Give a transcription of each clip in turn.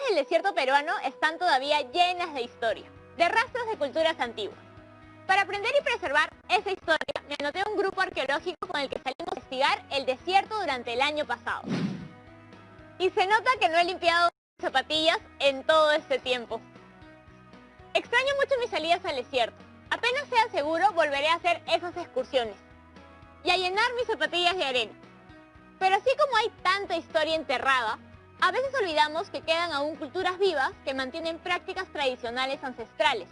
del desierto peruano están todavía llenas de historia, de rastros de culturas antiguas. Para aprender y preservar esa historia, me anoté a un grupo arqueológico con el que salimos a investigar el desierto durante el año pasado. Y se nota que no he limpiado mis zapatillas en todo este tiempo. Extraño mucho mis salidas al desierto. Apenas sea seguro, volveré a hacer esas excursiones y a llenar mis zapatillas de arena. Pero así como hay tanta historia enterrada, a veces olvidamos que quedan aún culturas vivas que mantienen prácticas tradicionales ancestrales.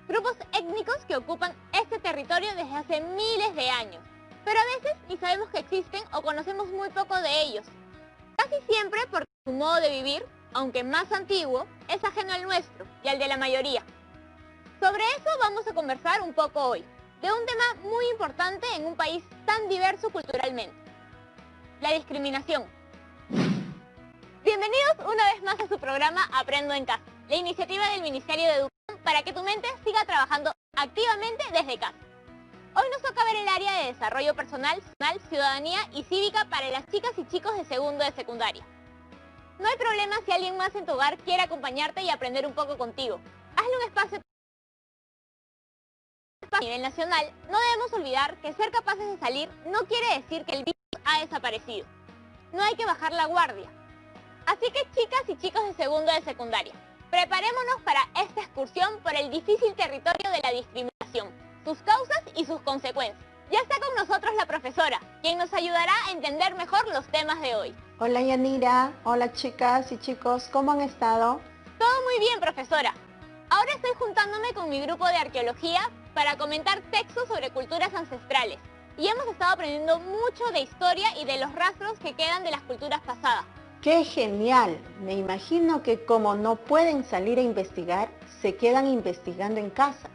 Grupos étnicos que ocupan este territorio desde hace miles de años, pero a veces ni sabemos que existen o conocemos muy poco de ellos. Casi siempre porque su modo de vivir, aunque más antiguo, es ajeno al nuestro y al de la mayoría. Sobre eso vamos a conversar un poco hoy, de un tema muy importante en un país tan diverso culturalmente: la discriminación. Bienvenidos una vez más a su programa Aprendo en Casa, la iniciativa del Ministerio de Educación para que tu mente siga trabajando activamente desde casa. Hoy nos toca ver el área de desarrollo personal, ciudadanía y cívica para las chicas y chicos de segundo de secundaria. No hay problema si alguien más en tu hogar quiere acompañarte y aprender un poco contigo. Hazle un espacio. A nivel nacional, no debemos olvidar que ser capaces de salir no quiere decir que el virus ha desaparecido. No hay que bajar la guardia. Así que chicas y chicos de segundo de secundaria, preparémonos para esta excursión por el difícil territorio de la discriminación, sus causas y sus consecuencias. Ya está con nosotros la profesora, quien nos ayudará a entender mejor los temas de hoy. Hola Yanira, hola chicas y chicos, ¿cómo han estado? Todo muy bien, profesora. Ahora estoy juntándome con mi grupo de arqueología para comentar textos sobre culturas ancestrales. Y hemos estado aprendiendo mucho de historia y de los rastros que quedan de las culturas pasadas. ¡Qué genial! Me imagino que como no pueden salir a investigar, se quedan investigando en casa.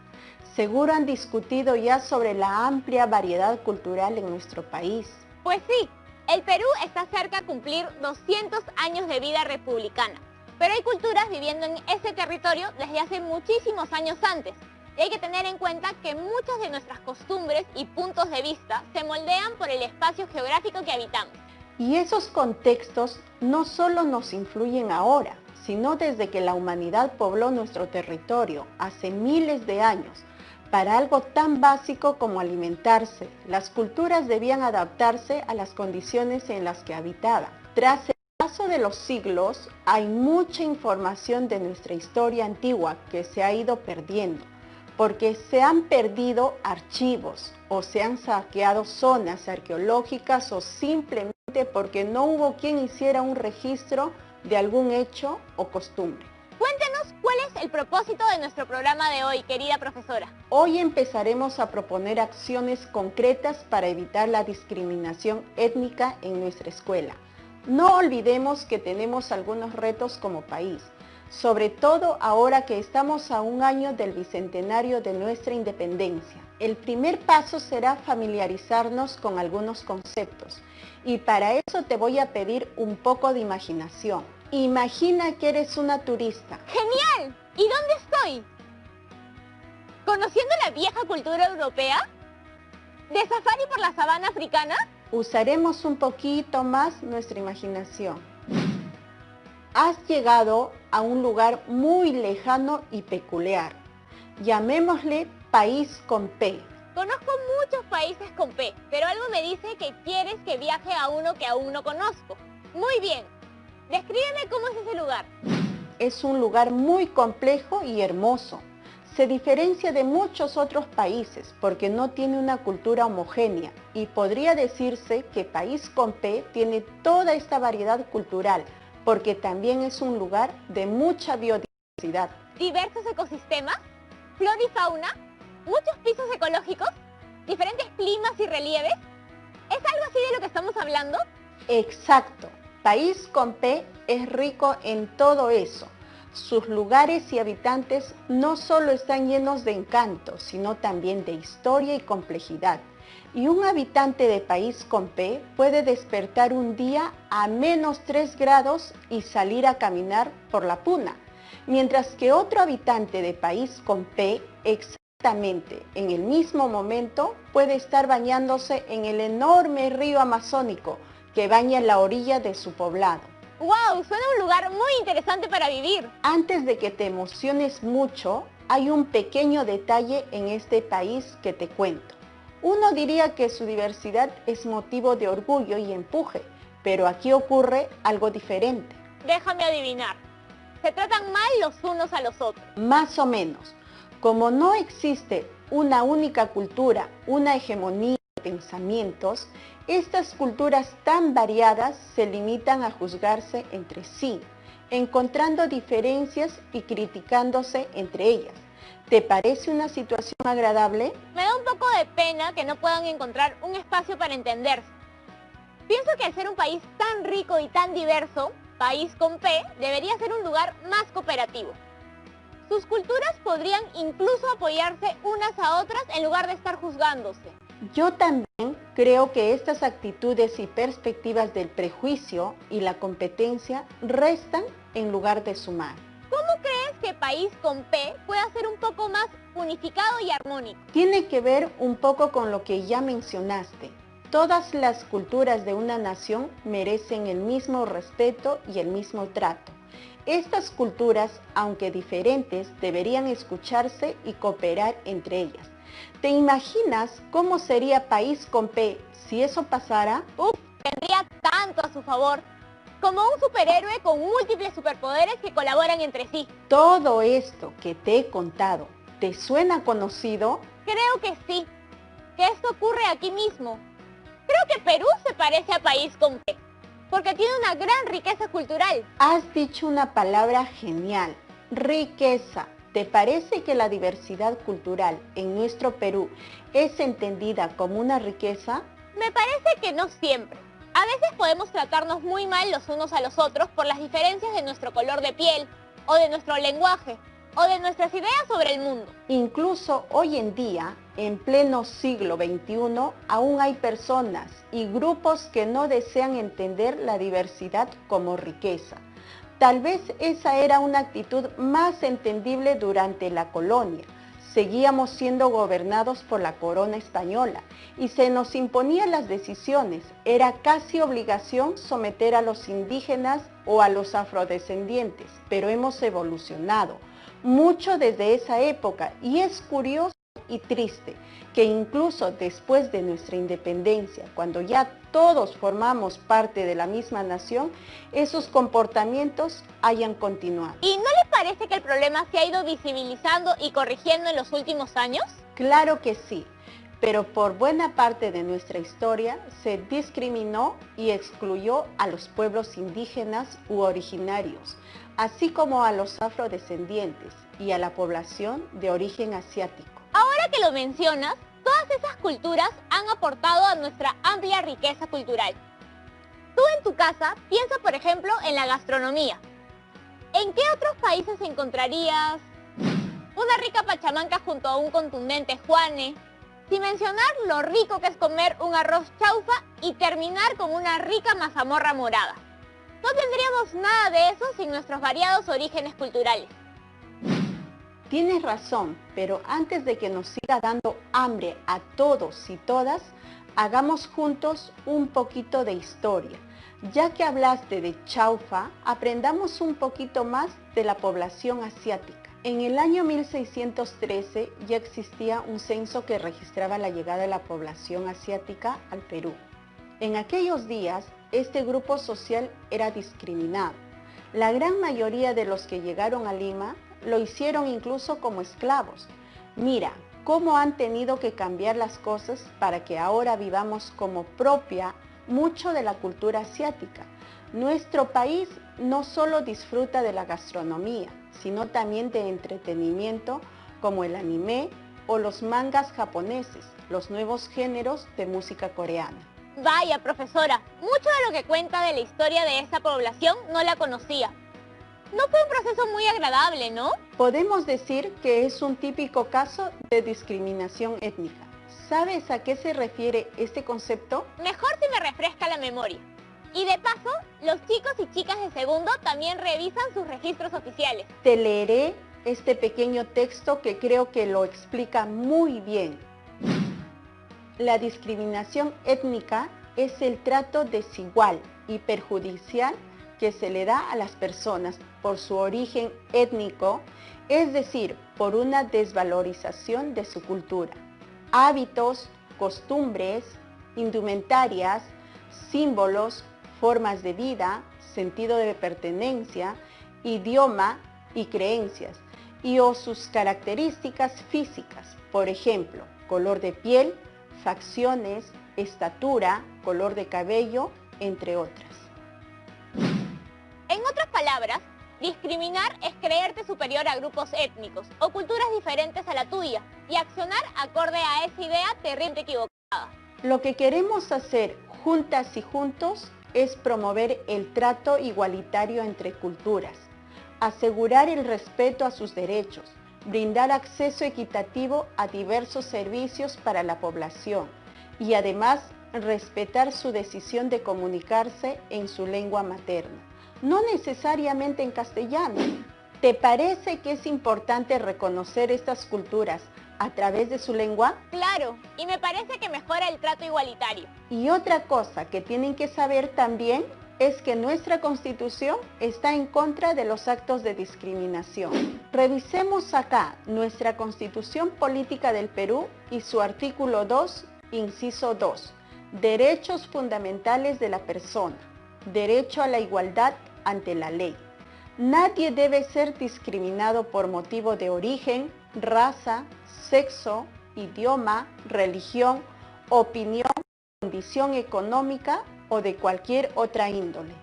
Seguro han discutido ya sobre la amplia variedad cultural en nuestro país. Pues sí, el Perú está cerca a cumplir 200 años de vida republicana. Pero hay culturas viviendo en ese territorio desde hace muchísimos años antes. Y hay que tener en cuenta que muchas de nuestras costumbres y puntos de vista se moldean por el espacio geográfico que habitamos. Y esos contextos no solo nos influyen ahora, sino desde que la humanidad pobló nuestro territorio hace miles de años. Para algo tan básico como alimentarse, las culturas debían adaptarse a las condiciones en las que habitaban. Tras el paso de los siglos, hay mucha información de nuestra historia antigua que se ha ido perdiendo, porque se han perdido archivos o se han saqueado zonas arqueológicas o simplemente porque no hubo quien hiciera un registro de algún hecho o costumbre. Cuéntenos cuál es el propósito de nuestro programa de hoy, querida profesora. Hoy empezaremos a proponer acciones concretas para evitar la discriminación étnica en nuestra escuela. No olvidemos que tenemos algunos retos como país, sobre todo ahora que estamos a un año del bicentenario de nuestra independencia. El primer paso será familiarizarnos con algunos conceptos y para eso te voy a pedir un poco de imaginación. Imagina que eres una turista. ¡Genial! ¿Y dónde estoy? ¿Conociendo la vieja cultura europea? ¿De safari por la sabana africana? Usaremos un poquito más nuestra imaginación. Has llegado a un lugar muy lejano y peculiar. Llamémosle País con P. Conozco muchos países con P, pero algo me dice que quieres que viaje a uno que aún no conozco. Muy bien. Descríbeme cómo es ese lugar. Es un lugar muy complejo y hermoso. Se diferencia de muchos otros países porque no tiene una cultura homogénea y podría decirse que País con P tiene toda esta variedad cultural porque también es un lugar de mucha biodiversidad. Diversos ecosistemas, flora y fauna, muchos pisos ecológicos, diferentes climas y relieves. ¿Es algo así de lo que estamos hablando? Exacto. País con P es rico en todo eso. Sus lugares y habitantes no solo están llenos de encanto, sino también de historia y complejidad. Y un habitante de País con P puede despertar un día a -3 grados y salir a caminar por la puna, mientras que otro habitante de País con P exactamente en el mismo momento puede estar bañándose en el enorme río amazónico que baña la orilla de su poblado. ¡Wow! Suena un lugar muy interesante para vivir. Antes de que te emociones mucho, hay un pequeño detalle en este país que te cuento. Uno diría que su diversidad es motivo de orgullo y empuje, pero aquí ocurre algo diferente. Déjame adivinar. Se tratan mal los unos a los otros. Más o menos. Como no existe una única cultura, una hegemonía de pensamientos, estas culturas tan variadas se limitan a juzgarse entre sí, encontrando diferencias y criticándose entre ellas. ¿Te parece una situación agradable? Me da un poco de pena que no puedan encontrar un espacio para entenderse. Pienso que al ser un país tan rico y tan diverso, país con P, debería ser un lugar más cooperativo. Sus culturas podrían incluso apoyarse unas a otras en lugar de estar juzgándose. Yo también creo que estas actitudes y perspectivas del prejuicio y la competencia restan en lugar de sumar. ¿Cómo crees que país con P pueda ser un poco más unificado y armónico? Tiene que ver un poco con lo que ya mencionaste. Todas las culturas de una nación merecen el mismo respeto y el mismo trato. Estas culturas, aunque diferentes, deberían escucharse y cooperar entre ellas. ¿Te imaginas cómo sería país con P si eso pasara? Tendría tanto a su favor, como un superhéroe con múltiples superpoderes que colaboran entre sí. Todo esto que te he contado, ¿te suena conocido? Creo que sí, que esto ocurre aquí mismo. Creo que Perú se parece a país con P, porque tiene una gran riqueza cultural. Has dicho una palabra genial, riqueza. ¿Te parece que la diversidad cultural en nuestro Perú es entendida como una riqueza? Me parece que no siempre. A veces podemos tratarnos muy mal los unos a los otros por las diferencias de nuestro color de piel, o de nuestro lenguaje, o de nuestras ideas sobre el mundo. Incluso hoy en día, en pleno siglo XXI, aún hay personas y grupos que no desean entender la diversidad como riqueza. Tal vez esa era una actitud más entendible durante la colonia. Seguíamos siendo gobernados por la corona española y se nos imponían las decisiones. Era casi obligación someter a los indígenas o a los afrodescendientes, pero hemos evolucionado mucho desde esa época y es curioso y triste que incluso después de nuestra independencia, cuando ya todos formamos parte de la misma nación, esos comportamientos hayan continuado. ¿Y no le parece que el problema se ha ido visibilizando y corrigiendo en los últimos años? Claro que sí, pero por buena parte de nuestra historia se discriminó y excluyó a los pueblos indígenas u originarios, así como a los afrodescendientes y a la población de origen asiático. Ahora que lo mencionas, todas esas culturas han aportado a nuestra amplia riqueza cultural. Tú en tu casa piensa, por ejemplo, en la gastronomía. ¿En qué otros países encontrarías una rica pachamanca junto a un contundente juane? Sin mencionar lo rico que es comer un arroz chaufa y terminar con una rica mazamorra morada. No tendríamos nada de eso sin nuestros variados orígenes culturales. Tienes razón, pero antes de que nos siga dando hambre a todos y todas, hagamos juntos un poquito de historia. Ya que hablaste de chaufa, aprendamos un poquito más de la población asiática. En el año 1613 ya existía un censo que registraba la llegada de la población asiática al Perú. En aquellos días, este grupo social era discriminado. La gran mayoría de los que llegaron a Lima lo hicieron incluso como esclavos. Mira cómo han tenido que cambiar las cosas para que ahora vivamos como propia mucho de la cultura asiática. Nuestro país no solo disfruta de la gastronomía, sino también de entretenimiento como el anime o los mangas japoneses, los nuevos géneros de música coreana. Vaya, profesora, mucho de lo que cuenta de la historia de esa población no la conocía. No fue un proceso muy agradable, ¿no? Podemos decir que es un típico caso de discriminación étnica. ¿Sabes a qué se refiere este concepto? Mejor si me refresca la memoria. Y de paso, los chicos y chicas de segundo también revisan sus registros oficiales. Te leeré este pequeño texto que creo que lo explica muy bien. La discriminación étnica es el trato desigual y perjudicial que se le da a las personas por su origen étnico, es decir, por una desvalorización de su cultura, hábitos, costumbres, indumentarias, símbolos, formas de vida, sentido de pertenencia, idioma y creencias, y o sus características físicas, por ejemplo, color de piel, facciones, estatura, color de cabello, entre otras. En otras palabras, discriminar es creerte superior a grupos étnicos o culturas diferentes a la tuya y accionar acorde a esa idea terriblemente equivocada. Lo que queremos hacer juntas y juntos es promover el trato igualitario entre culturas, asegurar el respeto a sus derechos, brindar acceso equitativo a diversos servicios para la población y además respetar su decisión de comunicarse en su lengua materna, no necesariamente en castellano. ¿Te parece que es importante reconocer estas culturas a través de su lengua? Claro, y me parece que mejora el trato igualitario. Y otra cosa que tienen que saber también es que nuestra Constitución está en contra de los actos de discriminación. Revisemos acá nuestra Constitución Política del Perú y su artículo 2, inciso 2, derechos fundamentales de la persona, derecho a la igualdad ante la ley. Nadie debe ser discriminado por motivo de origen, raza, sexo, idioma, religión, opinión, condición económica o de cualquier otra índole.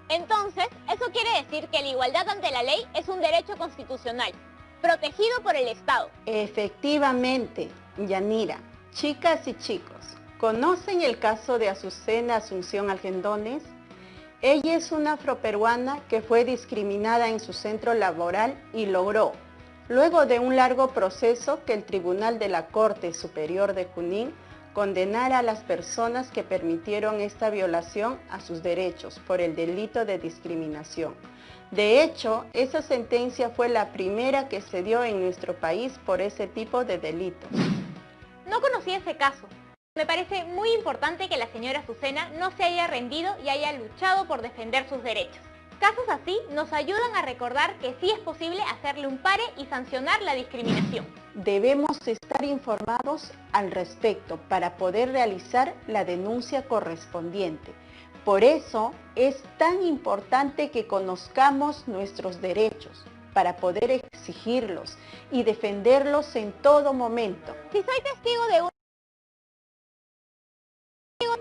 Entonces, eso quiere decir que la igualdad ante la ley es un derecho constitucional, protegido por el Estado. Efectivamente, Yanira. Chicas y chicos, ¿conocen el caso de Azucena Asunción Argendones? Ella es una afroperuana que fue discriminada en su centro laboral y logró, luego de un largo proceso, que el Tribunal de la Corte Superior de Junín condenara a las personas que permitieron esta violación a sus derechos por el delito de discriminación. De hecho, esa sentencia fue la primera que se dio en nuestro país por ese tipo de delitos. No conocía ese caso. Me parece muy importante que la señora Azucena no se haya rendido y haya luchado por defender sus derechos. Casos así nos ayudan a recordar que sí es posible hacerle un pare y sancionar la discriminación. Debemos estar informados al respecto para poder realizar la denuncia correspondiente. Por eso es tan importante que conozcamos nuestros derechos para poder exigirlos y defenderlos en todo momento. Si soy testigo de un...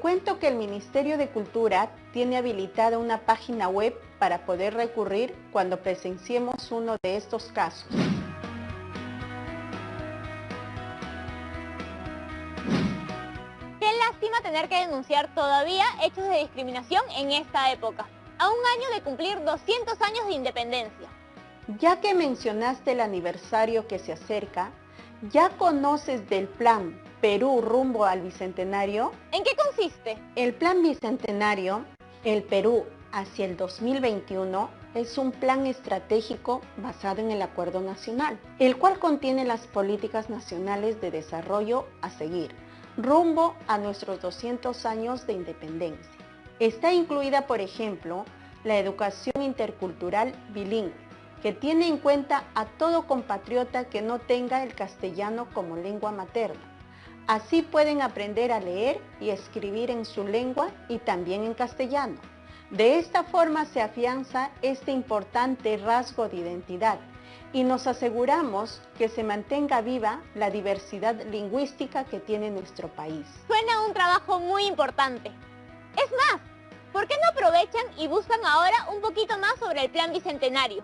Cuento que el Ministerio de Cultura tiene habilitada una página web para poder recurrir cuando presenciemos uno de estos casos. Qué lástima tener que denunciar todavía hechos de discriminación en esta época, a un año de cumplir 200 años de independencia. Ya que mencionaste el aniversario que se acerca, ¿ya conoces del plan Perú rumbo al Bicentenario? ¿En qué consiste? El plan Bicentenario, el Perú hacia el 2021, es un plan estratégico basado en el Acuerdo Nacional, el cual contiene las políticas nacionales de desarrollo a seguir, rumbo a nuestros 200 años de independencia. Está incluida, por ejemplo, la educación intercultural bilingüe, que tiene en cuenta a todo compatriota que no tenga el castellano como lengua materna. Así pueden aprender a leer y escribir en su lengua y también en castellano. De esta forma se afianza este importante rasgo de identidad y nos aseguramos que se mantenga viva la diversidad lingüística que tiene nuestro país. Suena un trabajo muy importante. Es más, ¿por qué no aprovechan y buscan ahora un poquito más sobre el plan Bicentenario?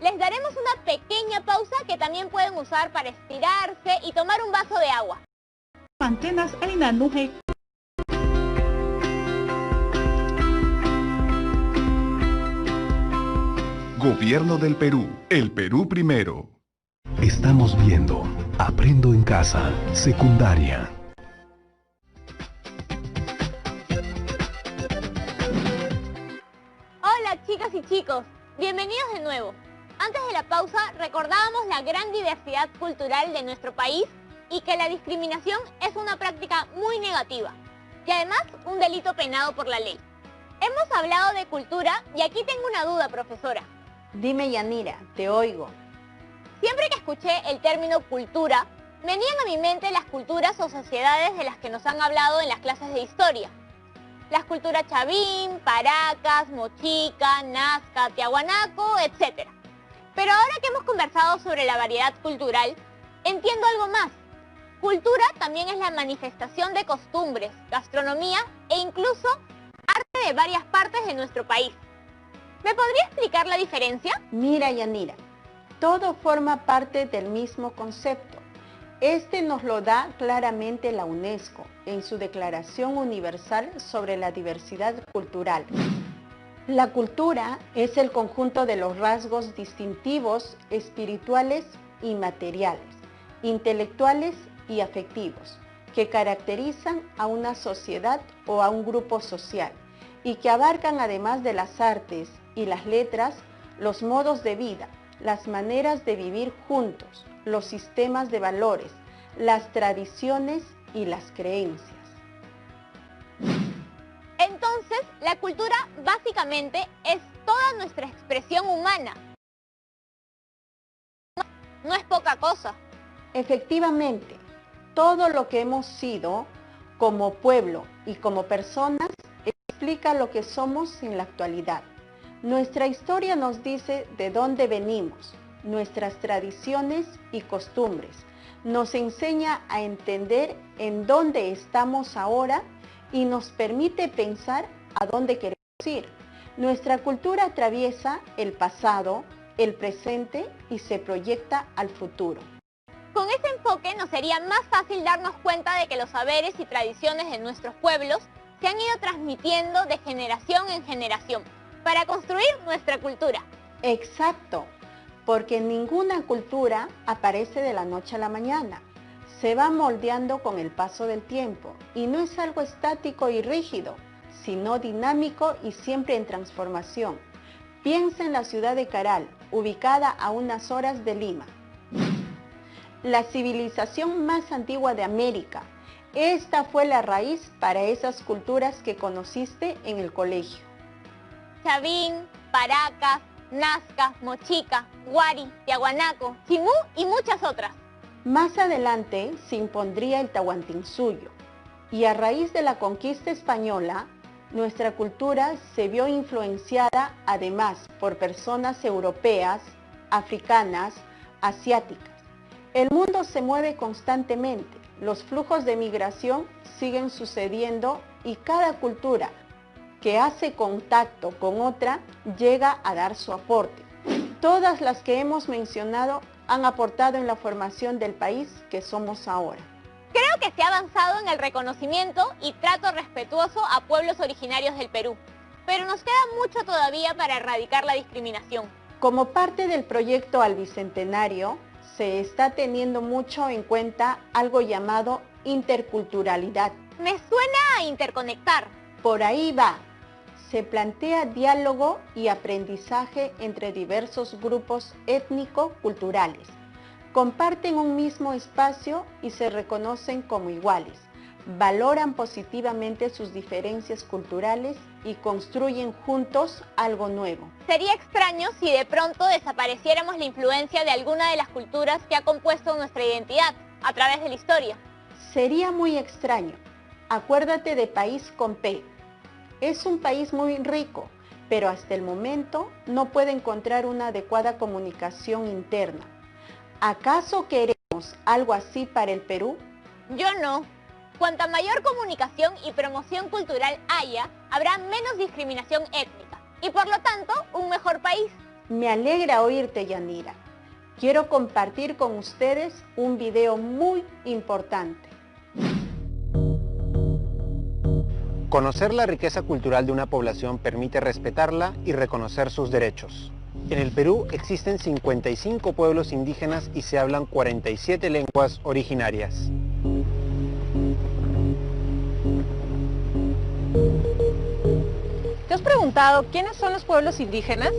Les daremos una pequeña pausa que también pueden usar para estirarse y tomar un vaso de agua. Antenas Ainanuje. Gobierno del Perú. El Perú primero. Estamos viendo Aprendo en Casa, secundaria. Hola chicas y chicos, bienvenidos de nuevo. Antes de la pausa recordábamos la gran diversidad cultural de nuestro país y que la discriminación es una práctica muy negativa y además un delito penado por la ley. Hemos hablado de cultura y aquí tengo una duda, profesora. Dime, Yanira, te oigo. Siempre que escuché el término cultura, venían a mi mente las culturas o sociedades de las que nos han hablado en las clases de historia. Las culturas Chavín, Paracas, Mochica, Nazca, Tiahuanaco, etc. Pero ahora que hemos conversado sobre la variedad cultural, entiendo algo más. Cultura también es la manifestación de costumbres, gastronomía e incluso arte de varias partes de nuestro país. ¿Me podría explicar la diferencia? Mira, Yanira, todo forma parte del mismo concepto. Este nos lo da claramente la UNESCO en su Declaración Universal sobre la Diversidad Cultural. La cultura es el conjunto de los rasgos distintivos, espirituales y materiales, intelectuales y afectivos, que caracterizan a una sociedad o a un grupo social y que abarcan, además de las artes y las letras, los modos de vida, las maneras de vivir juntos, los sistemas de valores, las tradiciones y las creencias. Entonces, la cultura básicamente es toda nuestra expresión humana. No es poca cosa. Efectivamente, todo lo que hemos sido como pueblo y como personas explica lo que somos en la actualidad. Nuestra historia nos dice de dónde venimos, nuestras tradiciones y costumbres. Nos enseña a entender en dónde estamos ahora y nos permite pensar a dónde queremos ir. Nuestra cultura atraviesa el pasado, el presente y se proyecta al futuro. Con ese enfoque nos sería más fácil darnos cuenta de que los saberes y tradiciones de nuestros pueblos se han ido transmitiendo de generación en generación para construir nuestra cultura. Exacto, porque ninguna cultura aparece de la noche a la mañana. Se va moldeando con el paso del tiempo y no es algo estático y rígido, sino dinámico y siempre en transformación. Piensa en la ciudad de Caral, ubicada a unas horas de Lima. La civilización más antigua de América. Esta fue la raíz para esas culturas que conociste en el colegio. Chavín, Paracas, Nazca, Mochica, Huari, Tiahuanaco, Chimú y muchas otras. Más adelante se impondría el Tahuantinsuyo y a raíz de la conquista española, nuestra cultura se vio influenciada además por personas europeas, africanas, asiáticas. El mundo se mueve constantemente, los flujos de migración siguen sucediendo y cada cultura que hace contacto con otra llega a dar su aporte. Todas las que hemos mencionado han aportado en la formación del país que somos ahora. Creo que se ha avanzado en el reconocimiento y trato respetuoso a pueblos originarios del Perú, pero nos queda mucho todavía para erradicar la discriminación. Como parte del proyecto al Bicentenario, se está teniendo mucho en cuenta algo llamado interculturalidad. Me suena a interconectar. Por ahí va. Se plantea diálogo y aprendizaje entre diversos grupos étnico-culturales. Comparten un mismo espacio y se reconocen como iguales. Valoran positivamente sus diferencias culturales y construyen juntos algo nuevo. Sería extraño si de pronto desapareciéramos la influencia de alguna de las culturas que ha compuesto nuestra identidad a través de la historia. Sería muy extraño. Acuérdate de País con P. Es un país muy rico, pero hasta el momento no puede encontrar una adecuada comunicación interna. ¿Acaso queremos algo así para el Perú? Yo no. Cuanta mayor comunicación y promoción cultural haya, habrá menos discriminación étnica y por lo tanto un mejor país. Me alegra oírte, Yanira. Quiero compartir con ustedes un video muy importante. Conocer la riqueza cultural de una población permite respetarla y reconocer sus derechos. En el Perú existen 55 pueblos indígenas y se hablan 47 lenguas originarias. ¿Te has preguntado quiénes son los pueblos indígenas?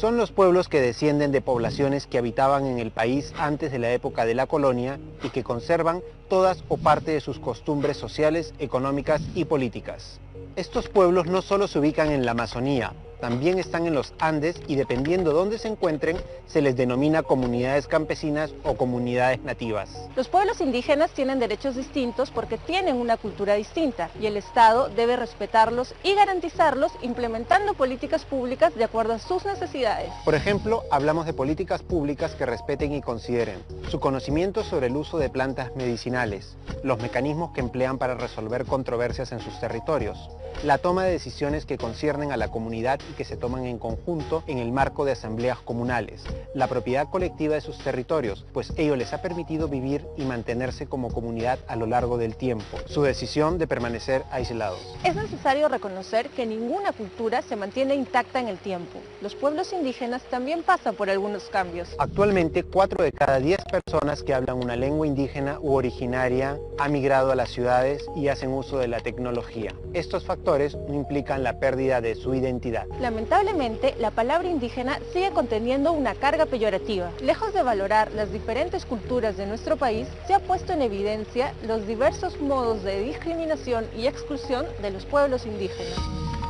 Son los pueblos que descienden de poblaciones que habitaban en el país antes de la época de la colonia y que conservan todas o parte de sus costumbres sociales, económicas y políticas. Estos pueblos no solo se ubican en la Amazonía, también están en los Andes y dependiendo dónde se encuentren, se les denomina comunidades campesinas o comunidades nativas. Los pueblos indígenas tienen derechos distintos porque tienen una cultura distinta y el Estado debe respetarlos y garantizarlos implementando políticas públicas de acuerdo a sus necesidades. Por ejemplo, hablamos de políticas públicas que respeten y consideren su conocimiento sobre el uso de plantas medicinales, los mecanismos que emplean para resolver controversias en sus territorios, la toma de decisiones que conciernen a la comunidad y que se toman en conjunto en el marco de asambleas comunales, la propiedad colectiva de sus territorios, pues ello les ha permitido vivir y mantenerse como comunidad a lo largo del tiempo, su decisión de permanecer aislados. Es necesario reconocer que ninguna cultura se mantiene intacta en el tiempo. Los pueblos indígenas también pasan por algunos cambios. Actualmente, 4 de cada 10 personas que hablan una lengua indígena u originaria han migrado a las ciudades y hacen uso de la tecnología. Estos factores no implican la pérdida de su identidad. Lamentablemente, la palabra indígena sigue conteniendo una carga peyorativa. Lejos de valorar las diferentes culturas de nuestro país, se ha puesto en evidencia los diversos modos de discriminación y exclusión de los pueblos indígenas.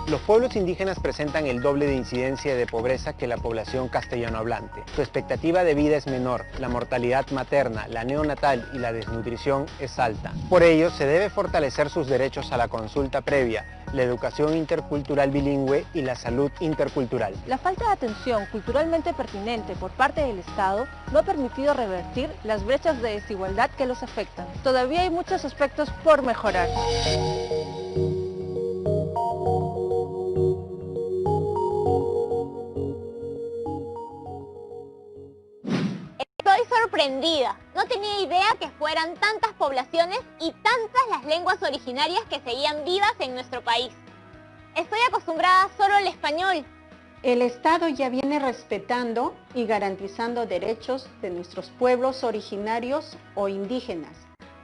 Los pueblos indígenas presentan el doble de incidencia de pobreza que la población castellano hablante. Su expectativa de vida es menor, la mortalidad materna, la neonatal y la desnutrición es alta. Por ello, se debe fortalecer sus derechos a la consulta previa, la educación intercultural bilingüe y la salud intercultural. La falta de atención culturalmente pertinente por parte del Estado no ha permitido revertir las brechas de desigualdad que los afectan. Todavía hay muchos aspectos por mejorar. Estoy sorprendida. No tenía idea que fueran tantas poblaciones y tantas las lenguas originarias que seguían vivas en nuestro país. Estoy acostumbrada solo al español. El Estado ya viene respetando y garantizando derechos de nuestros pueblos originarios o indígenas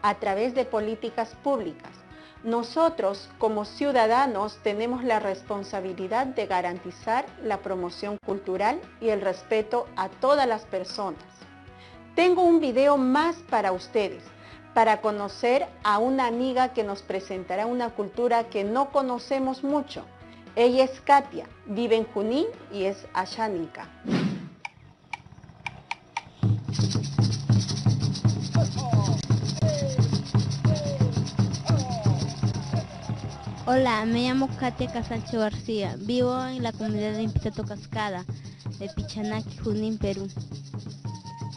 a través de políticas públicas. Nosotros, como ciudadanos, tenemos la responsabilidad de garantizar la promoción cultural y el respeto a todas las personas. Tengo un video más para ustedes, para conocer a una amiga que nos presentará una cultura que no conocemos mucho. Ella es Katia, vive en Junín y es ashánica. Hola, me llamo Katia Casancho García, vivo en la comunidad de Impitato Cascada, de Pichanaki, Junín, Perú.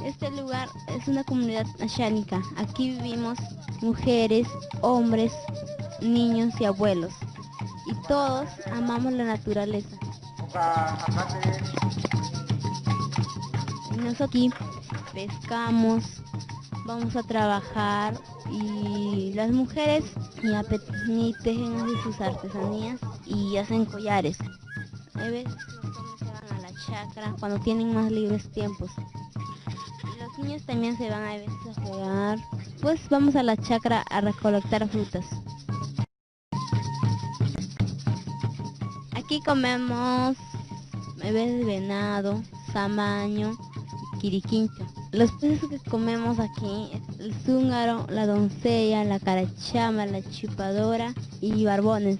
Este lugar es una comunidad ashánica. Aquí vivimos mujeres, hombres, niños y abuelos. Y todos amamos la naturaleza. Nosotros aquí pescamos, vamos a trabajar y las mujeres ni tejen así sus artesanías y hacen collares. A veces los hombres se van a la chacra cuando tienen más libres tiempos. Los niños también se van a veces a jugar. Pues vamos a la chacra a recolectar frutas. Aquí comemos a veces venado, samaño y quiriquincho. Los peces que comemos aquí es el zúngaro, la doncella, la carachama, la chupadora y barbones.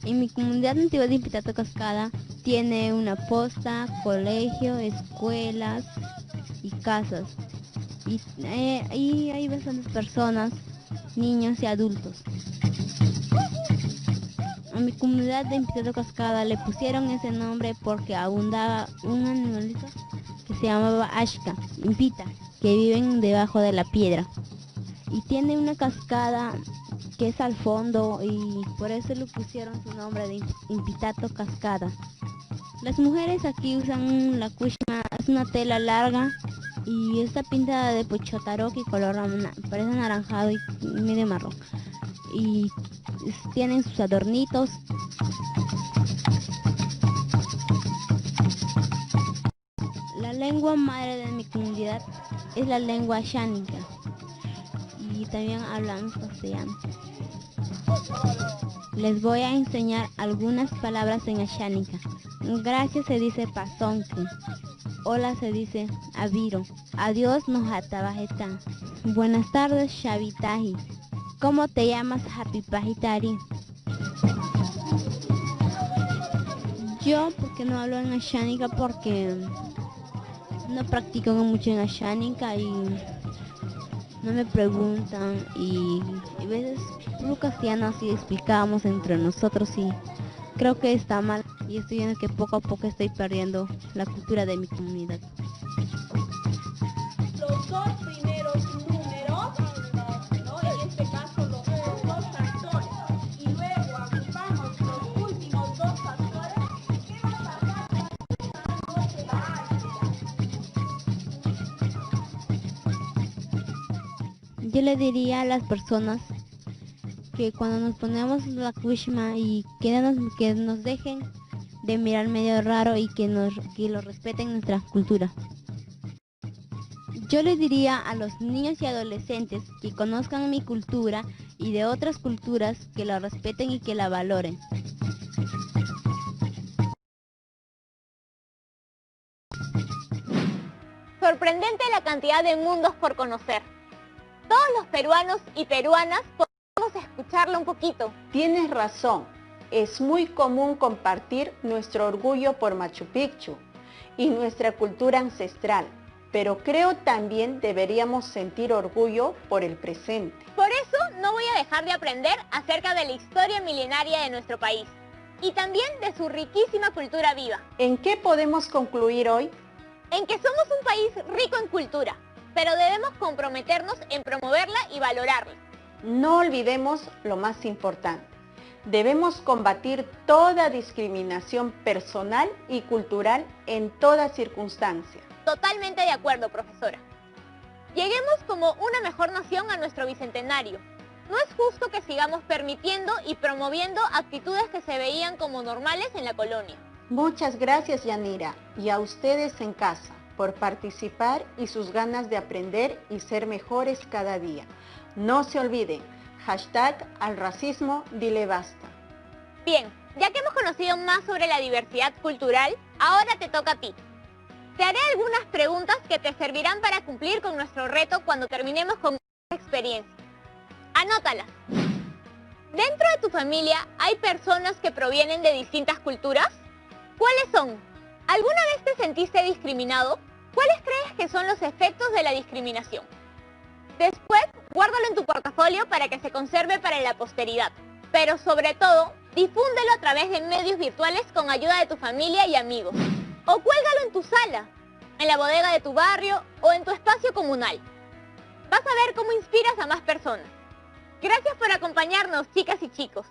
En mi comunidad nativa de Impitato Cascada tiene una posta, colegio, escuelas y casas. Y hay bastantes personas, niños y adultos. A mi comunidad de Impitato Cascada le pusieron ese nombre porque abundaba un animalito que se llamaba Ashka, impita, que viven debajo de la piedra. Y tiene una cascada que es al fondo y por eso le pusieron su nombre de Impitato Cascada. Las mujeres aquí usan la kushma, es una tela larga y está pintada de pochotaroki color parece anaranjado y medio marrón. Y tienen sus adornitos. La lengua madre de mi comunidad es la lengua ashánica y también hablamos castellano. Les voy a enseñar algunas palabras en ashánica. Gracias se dice pasonki. Hola se dice aviro. Adiós nos atabajeta. Buenas tardes shabitaji. ¿Cómo te llamas, Hapipahitari? Yo, porque no hablo en Ashánica, porque no practico mucho en Ashánica y no me preguntan, y a veces por castellano así explicábamos entre nosotros y creo que está mal, y estoy viendo que poco a poco estoy perdiendo la cultura de mi comunidad. Los dos primeros números, ¿no? En este caso los dos factores, y luego agrupamos los últimos dos factores, ¿qué va a pasar cuando se va a Yo le diría a las personas que cuando nos ponemos la kushma y que nos dejen de mirar medio raro y que lo respeten nuestra cultura. Yo les diría a los niños y adolescentes que conozcan mi cultura y de otras culturas, que la respeten y que la valoren. Sorprendente la cantidad de mundos por conocer. Todos los peruanos y peruanas podemos escucharlo un poquito. Tienes razón, es muy común compartir nuestro orgullo por Machu Picchu y nuestra cultura ancestral, pero creo también deberíamos sentir orgullo por el presente. Por eso no voy a dejar de aprender acerca de la historia milenaria de nuestro país y también de su riquísima cultura viva. ¿En qué podemos concluir hoy? En que somos un país rico en cultura, pero debemos comprometernos en promoverla y valorarla. No olvidemos lo más importante. Debemos combatir toda discriminación personal y cultural en toda circunstancia. Totalmente de acuerdo, profesora. Lleguemos como una mejor nación a nuestro bicentenario. No es justo que sigamos permitiendo y promoviendo actitudes que se veían como normales en la colonia. Muchas gracias, Yanira, y a ustedes en casa por participar y sus ganas de aprender y ser mejores cada día. No se olviden, #al racismo dile basta. Bien, ya que hemos conocido más sobre la diversidad cultural, ahora te toca a ti. Te haré algunas preguntas que te servirán para cumplir con nuestro reto cuando terminemos con esta experiencia. Anótalas. ¿Dentro de tu familia hay personas que provienen de distintas culturas? ¿Cuáles son? ¿Alguna vez te sentiste discriminado? ¿Cuáles crees que son los efectos de la discriminación? Después, guárdalo en tu portafolio para que se conserve para la posteridad. Pero sobre todo, difúndelo a través de medios virtuales con ayuda de tu familia y amigos. O cuélgalo en tu sala, en la bodega de tu barrio o en tu espacio comunal. Vas a ver cómo inspiras a más personas. Gracias por acompañarnos, chicas y chicos.